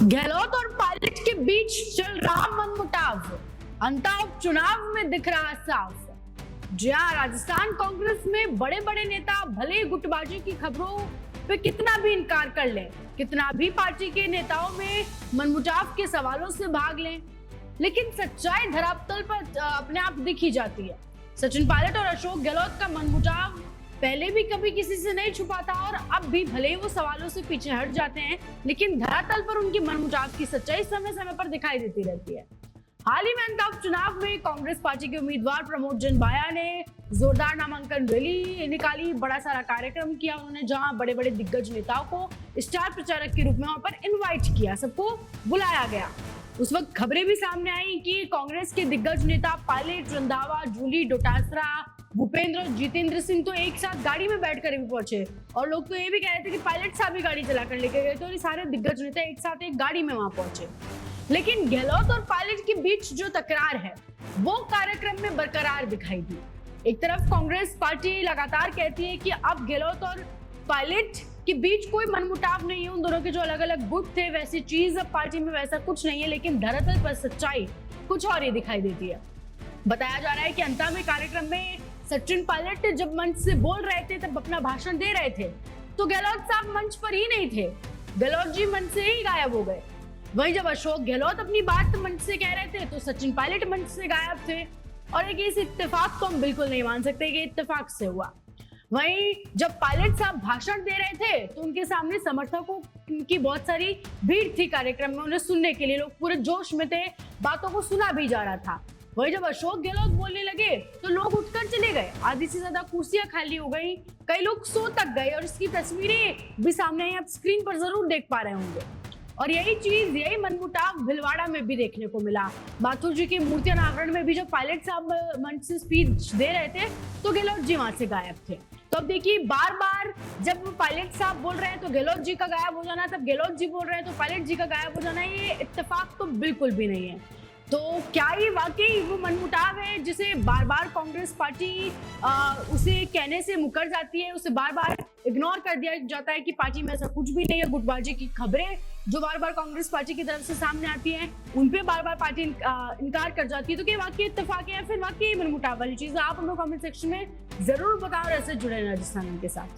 गहलोत और पायलट के बीच चल रहा मनमुटाव, अंताव चुनाव में दिख रहा साफ। जी हां, राजस्थान कांग्रेस में बड़े बड़े नेता भले गुटबाजी की खबरों पे कितना भी इनकार कर लें, कितना भी पार्टी के नेताओं में मनमुटाव के सवालों से भाग लें, लेकिन सच्चाई धरातल पर अपने आप दिख ही जाती है। सचिन पायलट और अशोक गहलोत का मनमुटाव पहले भी कभी किसी से नहीं छुपा था और अब भी भले ही वो सवालों से पीछे हट जाते हैं, लेकिन धरातल पर उनकी मनमुटाव की सच्चाई समय समय पर दिखाई देती रहती है। हाल ही में अंताव चुनाव में कांग्रेस पार्टी के उम्मीदवार प्रमोद जनबाया ने जोरदार नामांकन रैली निकाली, बड़ा सारा कार्यक्रम किया उन्होंने, जहां बड़े बड़े दिग्गज नेताओं को स्टार प्रचारक के रूप में वहां पर इन्वाइट किया, सबको बुलाया गया। उस वक्त खबरें भी सामने आई कि कांग्रेस के दिग्गज नेता पायलट, रंधावा, जूली, डोटासरा, भूपेंद्र, जितेंद्र सिंह तो एक साथ गाड़ी में बैठकर भी पहुंचे और लोग तो ये भी कह रहे थे कि पायलट साहब भी गाड़ी चलाकर लेके गए, तो ये सारे दिग्गज नेता एक साथ एक गाड़ी में वहां पहुंचे। लेकिन गहलोत और पायलट के बीच जो तकरार है वो कार्यक्रम में बरकरार दिखाई दी। एक तरफ कांग्रेस पार्टी लगातार कहती है कि अब गहलोत और पायलट के बीच कोई मनमुटाव नहीं है, उन दोनों के जो अलग अलग गुट थे वैसी चीज अब पार्टी में वैसा कुछ नहीं है, लेकिन धरातल पर सच्चाई कुछ और ही दिखाई देती है। बताया जा रहा है कि अंत में कार्यक्रम में सचिन पायलट जब मंच से बोल रहे थे, तब अपना भाषण दे रहे थे, तो गहलोत साहब मंच पर ही नहीं थे, गहलोत जी मंच से ही गायब हो गए। वहीं जब अशोक गहलोत अपनी बात मंच से कह रहे थे तो सचिन पायलट मंच से गायब थे। और एक इस इत्तेफाक को हम बिल्कुल नहीं मान सकते कि इत्तेफाक से हुआ। वहीं जब पायलट साहब भाषण दे रहे थे तो उनके सामने समर्थकों की बहुत सारी भीड़ थी कार्यक्रम में, उन्हें सुनने के लिए लोग पूरे जोश में थे, बातों को सुना भी जा रहा था। वहीं जब अशोक गहलोत बोलने लगे तो लोग उठकर चले गए, आधी से ज्यादा कुर्सियां खाली हो गई, कई लोग सो तक गए और इसकी तस्वीरें भी सामने आप स्क्रीन पर जरूर देख पा रहे होंगे। और यही चीज, यही मनमुटाव भिलवाड़ा में भी देखने को मिला। माथुर जी की मूर्ति अनावरण में भी जब पायलट साहब मंच से स्पीच दे रहे थे तो गहलोत जी वहां से गायब थे। तो अब देखिए, बार बार जब पायलट साहब बोल रहे हैं तो गहलोत जी का गायब हो जाना, तब गहलोत जी बोल रहे हैं तो पायलट जी का गायब हो जाना, ये इत्तेफाक तो बिल्कुल भी नहीं है। तो क्या ये वाकई वो मनमुटाव है जिसे बार बार कांग्रेस पार्टी उसे कहने से मुकर जाती है, उसे बार बार इग्नोर कर दिया जाता है कि पार्टी में ऐसा कुछ भी नहीं है। गुटबाजी की खबरें जो बार बार कांग्रेस पार्टी की तरफ से सामने आती हैं, उन पे बार बार पार्टी इनकार कर जाती है। तो क्या वाकई इत्तेफाक है या फिर वाकई मनमुटाव वाली चीज? आप हम लोग कमेंट सेक्शन में जरूर बताओ और ऐसे जुड़े राजस्थान के साथ।